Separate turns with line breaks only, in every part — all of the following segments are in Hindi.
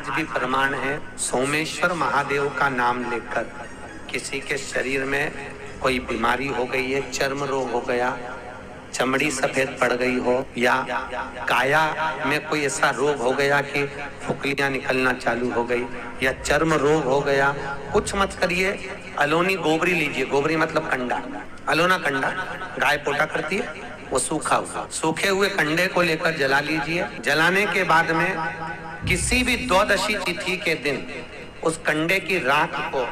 आज भी प्रमाण है। सोमेश्वर महादेव का नाम लेकर किसी के शरीर में कोई बीमारी हो गई है, चर्म रोग हो गया, चमड़ी सफेद पड़ गई हो, या काया में कोई ऐसा रोग हो गया कि फुकलियां निकलना चालू हो गई, या चर्म रोग हो गया, कुछ मत करिए, अलोनी गोबरी लीजिए। गोबरी मतलब कंडा, अलोना कंडा गाय पोटा करती है, वो सूखा हुआ, सूखे हुए कंडे को लेकर जला लीजिए। जलाने के बाद में किसी भी द्वादशी तिथि के दिन उस कंडे की राख को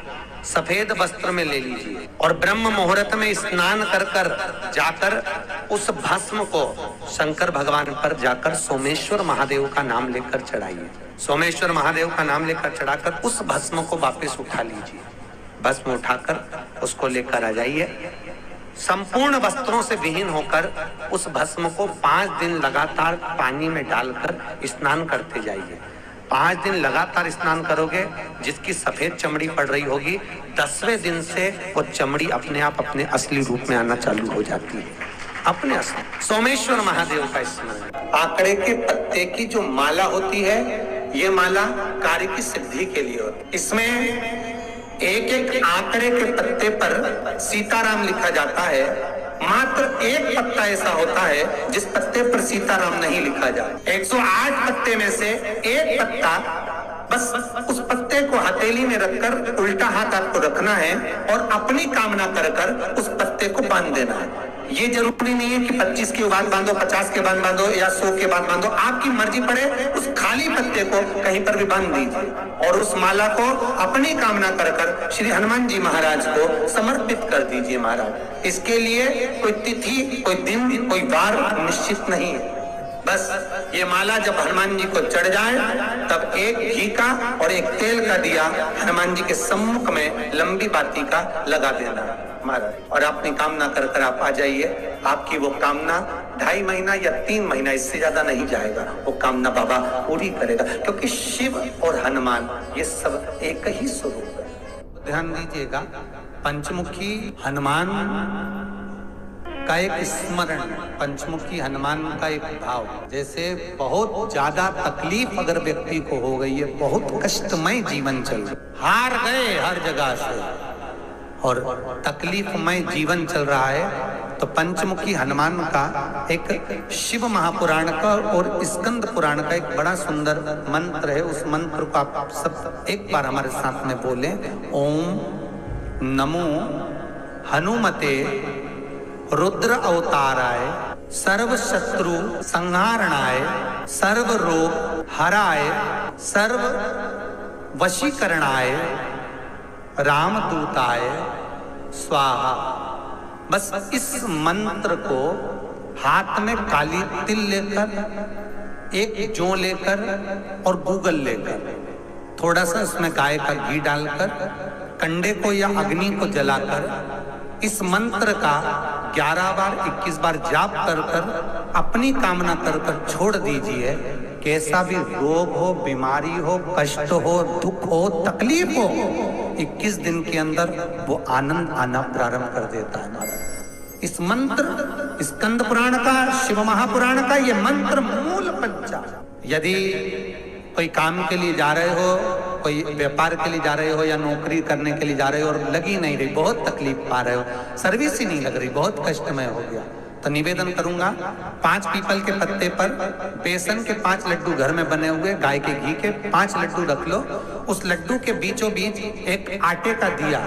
सफेद वस्त्र में ले लीजिए और ब्रह्म मुहूर्त में स्नान कर कर जाकर उस भस्म को शंकर भगवान पर जाकर सोमेश्वर महादेव का नाम लेकर चढ़ाइए। सोमेश्वर महादेव का नाम लेकर चढ़ाकर उस भस्म को वापस उठा लीजिए। भस्म उठाकर उसको लेकर आ जाइए। संपूर्ण वस्त्रों से विहीन होकर उस भस्म को 5 दिन लगातार पानी में डालकर स्नान करते जाइए। 5 दिन लगातार स्नान करोगे, जिसकी सफेद चमड़ी पड़ रही होगी, 10वें दिन से वो चमड़ी अपने आप अपने असली रूप में आना चालू हो जाती है, अपने असली। सोमेश्वर महादेव का स्मरण। आंकड़े के पत्ते की जो माला होती है, ये माला कार्य की सिद्धि के लिए होती है। इसमें एक एक आंकड़े के पत्ते पर सीताराम लिखा जाता है। मात्र एक पत्ता ऐसा होता है जिस पत्ते पर सीताराम नहीं लिखा जाता। 108 पत्ते में से एक पत्ता, बस उस पत्ते को हथेली में रखकर उल्टा हाथ आपको रखना है और अपनी कामना कर कर उस पत्ते को बांध देना है। ये जरूरी नहीं है कि 25 के बाद बांधो, 50 के बाद बांधो या 100 के बाद बांधो, आपकी मर्जी पड़े। उस खाली पत्ते को कहीं पर भी बांध दीजिए और उस माला को अपनी कामना कर कर श्री हनुमान जी महाराज को समर्पित कर दीजिए। महाराज, इसके लिए कोई तिथि, कोई दिन, कोई वार निश्चित नहीं है। बस ये माला जब हनुमान जी को चढ़ जाए तब एक घी का और एक तेल का दिया हनुमान जी के सम्मुख में लंबी बाती का लगा देना महाराज, और अपनी कामना कर कर आप आ जाइए। आपकी वो कामना 2.5 महीना या 3 महीना, इससे ज्यादा नहीं जाएगा, वो कामना बाबा पूरी करेगा, क्योंकि शिव और हनुमान ये सब एक ही स्वरूप है। ध्यान दीजिएगा, पंचमुखी हनुमान का एक स्मरण, पंचमुखी हनुमान का एक भाव। जैसे बहुत ज्यादा तकलीफ अगर व्यक्ति को हो गई है, बहुत कष्टमय जीवन चल रहा, हार गए हर जगह से और तकलीफमय जीवन चल रहा है, तो पंचमुखी हनुमान का एक शिव महापुराण का और स्कंद पुराण का एक बड़ा सुंदर मंत्र है। उस मंत्र को आप सब एक बार हमारे साथ में बोलें। ओम नमो हनुमते रुद्र अवताराय सर्व शत्रु संहारणाय सर्व रोग हराय सर्व वशीकरणाय रामदूताय स्वाहा। बस इस मंत्र को हाथ में काली तिल लेकर, एक जौ लेकर और गूगल लेकर, थोड़ा सा इसमें गाय का घी डालकर, कंडे को या अग्नि को जलाकर इस मंत्र का 11 बार 21 बार जाप कर कर अपनी कामना कर कर छोड़ दीजिए। कैसा भी रोग हो, बीमारी हो, कष्ट हो, दुख हो, तकलीफ हो, 21 दिन के अंदर वो आनंद आना प्रारंभ कर देता है महाराज। इस मंत्र, स्कंद पुराण का, शिव महापुराण का ये मंत्र मूल पंचा। यदि कोई काम के लिए जा रहे हो, कोई व्यापार के लिए जा रहे हो या नौकरी करने के लिए जा रहे हो और लगी नहीं रही, बहुत तकलीफ पा रहे हो, सर्विस ही नहीं लग रही, बहुत कष्टमय हो गया, तो निवेदन करूंगा 5 पीपल के पत्ते पर बेसन के 5 लड्डू घर में बने हुए, गाय के घी के 5 लड्डू रख लो। उस लड्डू के बीचों बीच एक आटे का दिया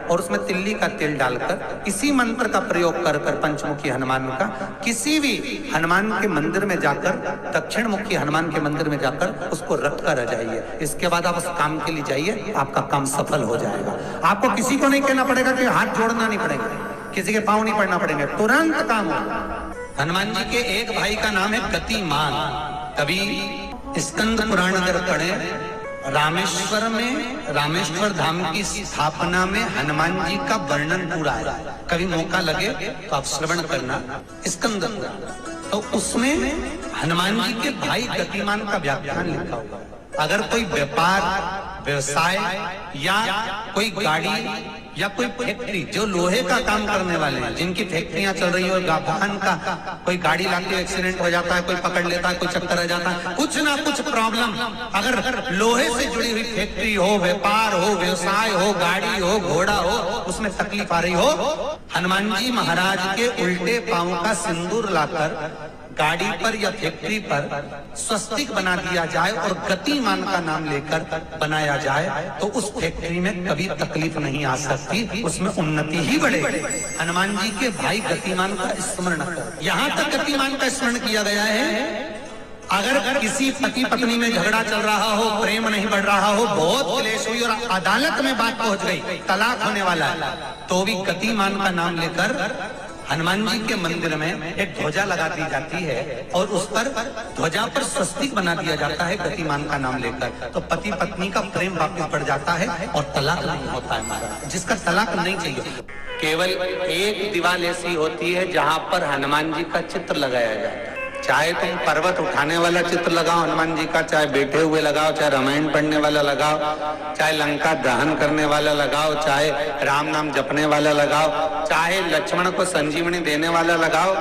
और उसमें तिल्ली का तेल डालकर इसी मंत्र का प्रयोग कर कर पंचमुखी हनुमान का किसी भी हनुमान के मंदिर में जाकर, दक्षिण मुखी हनुमान के मंदिर में जाकर उसको रख कर आ जाइए। इसके बाद आप उस काम के लिए जाइए, आपका काम सफल हो जाएगा। आपको किसी को नहीं कहना पड़ेगा कि हाथ जोड़ना नहीं पड़ेगा, किसी के पांव नहीं पड़ना पड़ेंगे, तुरंत काम होगा। हनुमान जी के एक भाई का नाम है गतिमान। कभी स्कंद पुराण अगर पढ़े, रामेश्वर में, रामेश्वर धाम की स्थापना में हनुमान जी का वर्णन पूरा है। कभी मौका लगे तो आप श्रवण करना स्कंद पुराण, तो उसमें हनुमान जी के भाई गतिमान का व्याख्यान लिखा होगा। अगर कोई व्यापार व्यवसाय या कोई गाड़ी या कोई फैक्ट्री जो लोहे का काम करने वाले हैं, जिनकी फैक्ट्रियां चल रही हो, वाहन का कोई गाड़ी लाके एक्सीडेंट हो जाता है, कोई पकड़ लेता है, कोई चक्कर आ जाता है, कुछ ना कुछ प्रॉब्लम, अगर लोहे से जुड़ी हुई फैक्ट्री हो, व्यापार हो, व्यवसाय हो, गाड़ी हो, घोड़ा हो, उसमें तकलीफ आ रही हो, हनुमान जी महाराज के उल्टे पांव का सिंदूर लाकर गाड़ी पर या फैक्ट्री पर स्वस्तिक बना दिया जाए और गतिमान का नाम लेकर बनाया जाए तो उस फैक्ट्री में कभी तकलीफ नहीं आ सकती, उसमें उन्नति ही बढ़ेगी। हनुमान जी के भाई गतिमान का स्मरण कर, यहाँ तक गतिमान का स्मरण किया गया है। अगर किसी पति पत्नी में झगड़ा चल रहा हो, प्रेम नहीं बढ़ रहा हो, बहुत क्लेश हुई और अदालत में बात पहुंच गई, तलाक होने वाला है, तो भी गतिमान का नाम लेकर हनुमान जी के मंदिर में एक ध्वजा लगा दी जाती है और उस पर ध्वजा पर स्वस्तिक बना दिया जाता है गतिमान का नाम लेकर, तो पति पत्नी का प्रेम वापस बढ़ जाता है और तलाक नहीं होता है महाराज। जिसका तलाक नहीं चाहिए, केवल एक दीवार ऐसी होती है जहाँ पर हनुमान जी का चित्र लगाया जाता है। चाहे तुम पर्वत उठाने वाला चित्र लगाओ हनुमान जी का, चाहे बैठे हुए लगाओ, चाहे रामायण पढ़ने वाला लगाओ, चाहे लंका दहन करने वाला लगाओ, चाहे राम नाम जपने वाला लगाओ, चाहे लक्ष्मण को संजीवनी देने वाला लगाओ,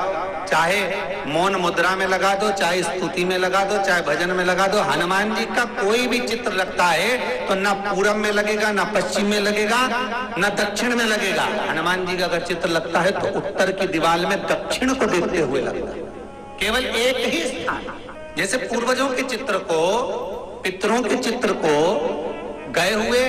चाहे मौन मुद्रा में लगा दो, चाहे स्तुति में लगा दो, चाहे भजन में लगा दो, हनुमान जी का कोई भी चित्र लगता है तो ना पूरब में लगेगा, ना पश्चिम में लगेगा, ना दक्षिण में लगेगा। हनुमान जी का अगर चित्र लगता है तो उत्तर की दीवार में दक्षिण को देखते हुए लगता है, केवल एक ही स्थान। जैसे पूर्वजों के चित्र को, पितरों के चित्र को, गए हुए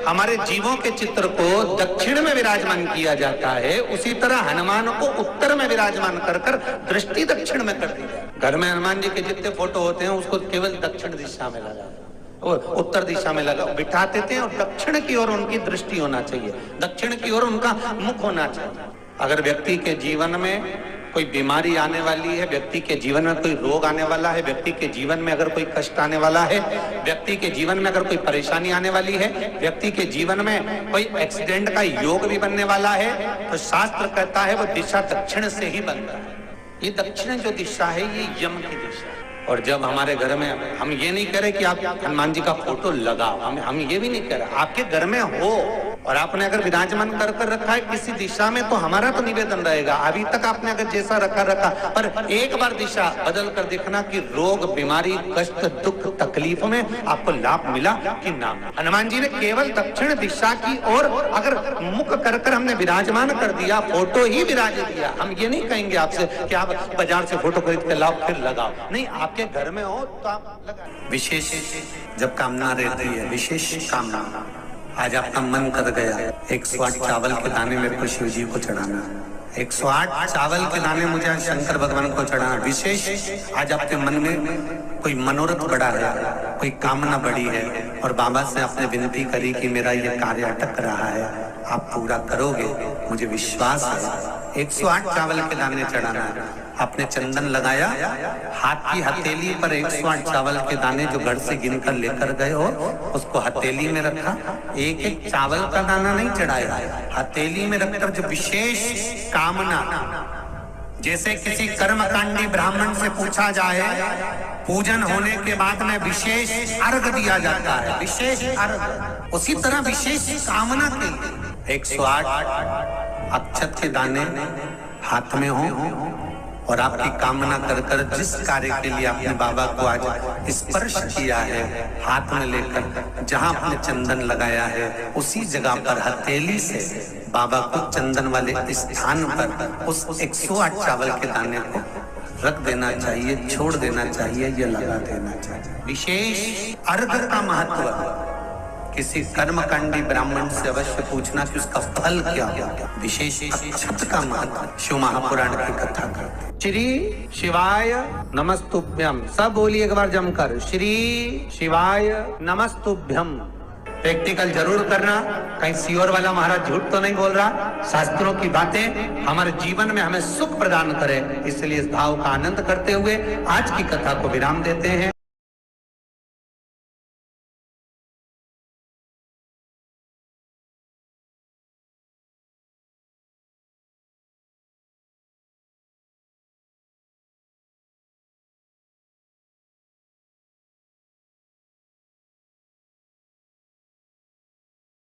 हमारे जीवों के चित्र को दक्षिण में विराजमान किया जाता है, उसी तरह हनुमान को उत्तर में विराजमान कर कर दृष्टि दक्षिण में कर दी जाए। घर में हनुमान जी के जितने फोटो होते हैं उसको केवल दक्षिण दिशा में लगा और उत्तर दिशा में लगा बिठा देते हैं और दक्षिण की ओर उनकी दृष्टि होना चाहिए, दक्षिण की ओर उनका मुख होना चाहिए। अगर व्यक्ति के जीवन में कोई बीमारी आने वाली है, व्यक्ति के जीवन में कोई रोग आने वाला है, व्यक्ति के जीवन में अगर कोई कष्ट आने वाला है, व्यक्ति के जीवन में अगर कोई परेशानी आने वाली है, व्यक्ति के जीवन में कोई एक्सीडेंट का योग भी बनने वाला है, तो शास्त्र कहता है वो दिशा दक्षिण से ही बनता है। ये दक्षिण जो दिशा है ये यम की दिशा है। और जब हमारे घर में, हम ये नहीं कह रहे कि आप हनुमान जी का फोटो लगाओ, हम ये भी नहीं कह रहे, आपके घर में हो और आपने अगर विराजमान कर रखा है किसी दिशा में तो हमारा तो निवेदन रहेगा, अभी तक आपने अगर जैसा रखा पर एक बार दिशा बदल कर देखना कि रोग, बीमारी, कष्ट, दुख, तकलीफ में आपको लाभ मिला कि ना। हनुमान जी ने केवल दक्षिण दिशा की ओर अगर मुख कर हमने विराजमान कर दिया, फोटो ही विराज दिया। हम ये नहीं कहेंगे आपसे कि आप बाजार से फोटो खरीद के लाओ फिर लगाओ, नहीं, आपके घर में हो तो आप लगाओ। विशेष जब कामना रहती है, विशेष कामना, आज आपका मन कर गया 108 चावल के दाने मेरे को शिव जी को चढ़ाना, 108 चावल के दाने मुझे आज शंकर भगवान को चढ़ाना, विशेष आज आपके मन में कोई मनोरथ बड़ा है, कोई कामना बड़ी है और बाबा से आपने विनती करी कि मेरा ये कार्य अटक रहा है, आप पूरा करोगे, मुझे विश्वास है। 108 चावल के दाने चढ़ाना है। आपने चंदन लगाया, हाथ की हथेली पर 108 चावल के दाने जो घर से गिनकर लेकर गए हो उसको हथेली में रखा, एक एक चावल का दाना नहीं चढ़ाया, हथेली में रखकर जो विशेष कामना, जैसे किसी कर्मकांडी ब्राह्मण से पूछा जाए पूजन होने के बाद में विशेष अर्घ दिया जाता है, विशेष अर्घ, उसी तरह विशेष कामना के लिए 108 अक्षत के दाने हाथ में हो और आपकी कामना कर कर जिस कार्य के लिए आपने बाबा को आज स्पर्श किया है, हाथ में लेकर जहां आपने चंदन लगाया है उसी जगह पर हथेली से बाबा को चंदन वाले स्थान पर उस 108 चावल के दाने को रख देना चाहिए, छोड़ देना चाहिए, ये लगा देना चाहिए। विशेष अर्घ का महत्व किसी कर्मकांडी ब्राह्मण से अवश्य पूछना कि उसका फल क्या होगा। विशेष अक्षत का महत्व शिव महापुराण की कथा करते। श्री शिवाय नमस्तुभ्यम, सब बोलिए एक बार जमकर, श्री शिवाय नमस्तुभ्यम। प्रैक्टिकल जरूर करना, कहीं सियोर वाला महाराज झूठ तो नहीं बोल रहा। शास्त्रों की बातें हमारे जीवन में हमें सुख प्रदान करे, इसलिए इस भाव का आनंद करते हुए आज की कथा को विराम देते हैं।